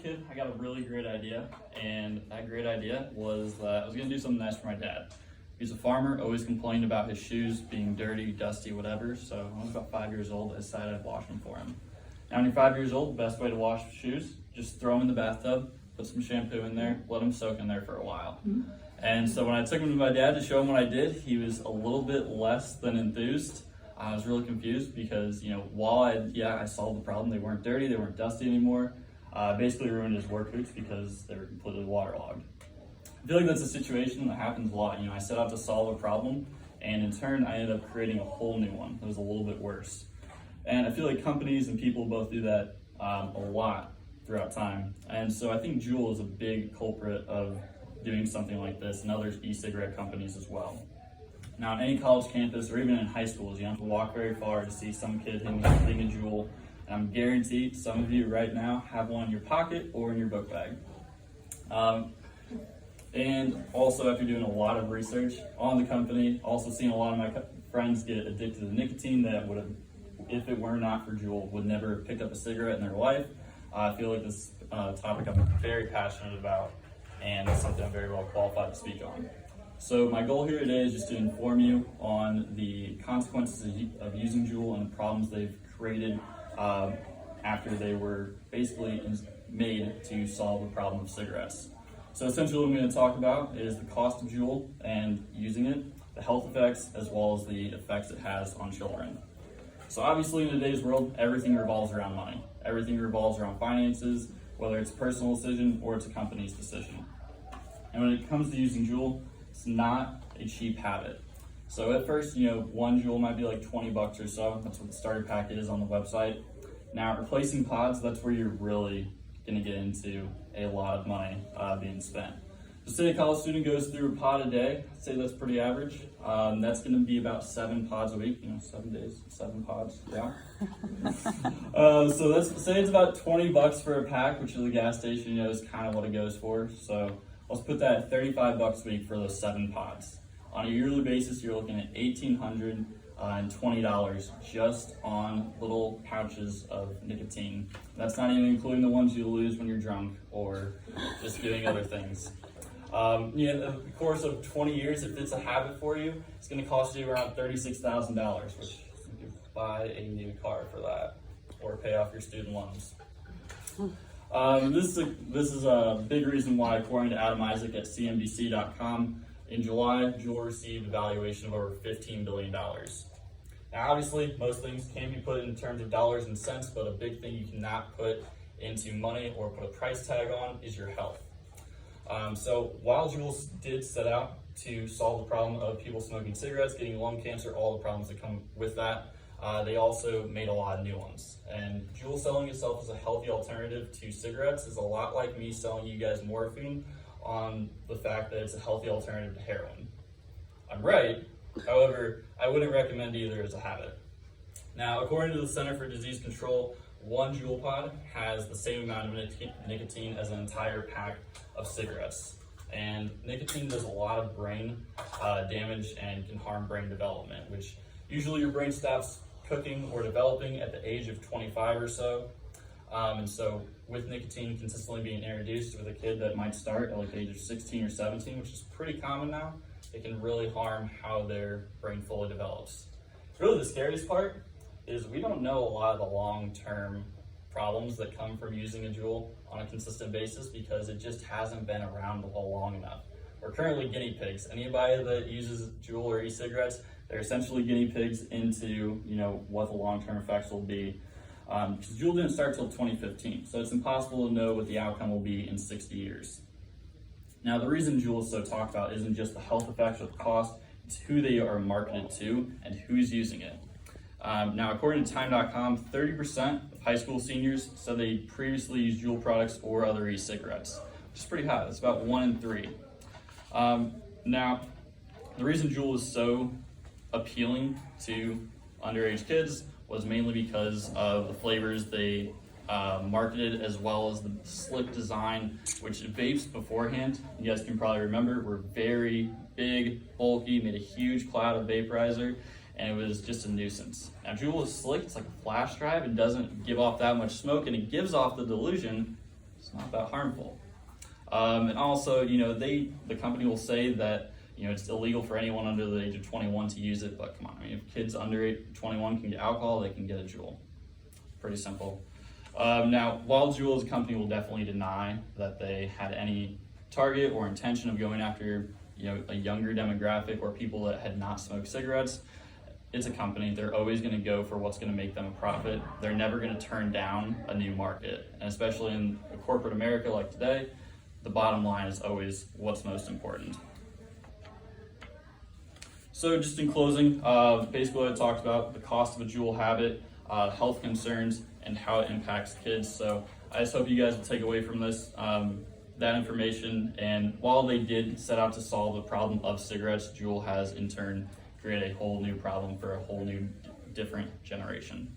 a kid, I got a really great idea, and that great idea was that I was gonna do something nice for my dad. He's a farmer, always complained about his shoes being dirty, dusty, whatever, so when I was about 5 years old, I decided I'd wash them for him. Now when you're 5 years old, the best way to wash shoes, just throw them in the bathtub, put some shampoo in there, let them soak in there for a while. And so when I took him to my dad to show him what I did, he was a little bit less than enthused. I was really confused because, while I solved the problem, they weren't dirty, they weren't dusty anymore. Basically ruined his work boots because they were completely waterlogged. I feel like that's a situation that happens a lot. I set out to solve a problem, and in turn, I ended up creating a whole new one that was a little bit worse. And I feel like companies and people both do that a lot throughout time. And so I think Juul is a big culprit of doing something like this, and other e-cigarette companies as well. Now, on any college campus or even in high schools, you don't have to walk very far to see some kid hitting a Juul. And I'm guaranteed some of you right now have one in your pocket or in your book bag. And also, after doing a lot of research on the company, also seeing a lot of my friends get addicted to nicotine that would have, if it were not for Juul, would never have picked up a cigarette in their life. I feel like this topic I'm very passionate about, and it's something I'm very well qualified to speak on. So my goal here today is just to inform you on the consequences of using Juul and the problems they've created after they were basically made to solve the problem of cigarettes. So essentially what I'm going to talk about is the cost of Juul and using it, the health effects, as well as the effects it has on children. So obviously in today's world, everything revolves around money. Everything revolves around finances, whether it's a personal decision or it's a company's decision. And when it comes to using Juul, it's not a cheap habit. So at first, one Juul might be like 20 bucks or so. That's what the starter pack is on the website. Now replacing pods, that's where you're really gonna get into a lot of money being spent. So say a college student goes through a pod a day, I'd say that's pretty average. That's gonna be about 7 pods a week, 7 days, 7 pods, yeah. So let's say it's about 20 bucks for a pack, which is a gas station, is kind of what it goes for. So let's put that at 35 bucks a week for those 7 pods. On a yearly basis, you're looking at $1,820 just on little pouches of nicotine. That's not even including the ones you lose when you're drunk or just doing other things. In the course of 20 years, if it's a habit for you, it's going to cost you around $36,000, which you could buy a new car for that or pay off your student loans. This is a big reason why, according to Adam Isaac at CNBC.com, in July, Juul received a valuation of over $15 billion. Now, obviously, most things can be put in terms of dollars and cents, but a big thing you cannot put into money or put a price tag on is your health. So while Juul did set out to solve the problem of people smoking cigarettes, getting lung cancer, all the problems that come with that, they also made a lot of new ones. And Juul selling itself as a healthy alternative to cigarettes is a lot like me selling you guys morphine on the fact that it's a healthy alternative to heroin. I'm right, however, I wouldn't recommend either as a habit. Now, according to the Center for Disease Control, one Juul pod has the same amount of nicotine as an entire pack of cigarettes. And nicotine does a lot of brain damage and can harm brain development, which usually your brain stops cooking or developing at the age of 25 or so. And so with nicotine consistently being introduced with a kid that might start at like the age of 16 or 17, which is pretty common now, it can really harm how their brain fully develops. Really the scariest part is we don't know a lot of the long-term problems that come from using a Juul on a consistent basis because it just hasn't been around long enough. We're currently guinea pigs. Anybody that uses Juul or e-cigarettes, they're essentially guinea pigs into what the long-term effects will be. Because Juul didn't start till 2015, so it's impossible to know what the outcome will be in 60 years. Now, the reason Juul is so talked about isn't just the health effects or the cost, it's who they are marketed to and who's using it. Now, according to Time.com, 30% of high school seniors said they previously used Juul products or other e-cigarettes, which is pretty high. It's about 1 in 3. Now, the reason Juul is so appealing to underage kids was mainly because of the flavors they marketed, as well as the slick design, which vapes beforehand, you guys can probably remember, were very big, bulky, made a huge cloud of vaporizer, and it was just a nuisance. Now Juul is slick, it's like a flash drive, it doesn't give off that much smoke, and it gives off the delusion It's not that harmful. And also, the company will say that, it's illegal for anyone under the age of 21 to use it, but come on, if kids under 21 can get alcohol, they can get a Juul. Pretty simple. Now, while Juul as a company will definitely deny that they had any target or intention of going after, a younger demographic or people that had not smoked cigarettes, it's a company. They're always going to go for what's going to make them a profit. They're never going to turn down a new market. And especially in a corporate America like today, the bottom line is always what's most important. So just in closing, basically I talked about the cost of a Juul habit, health concerns, and how it impacts kids. So I just hope you guys will take away from this that information. And while they did set out to solve the problem of cigarettes, Juul has in turn created a whole new problem for a whole new different generation.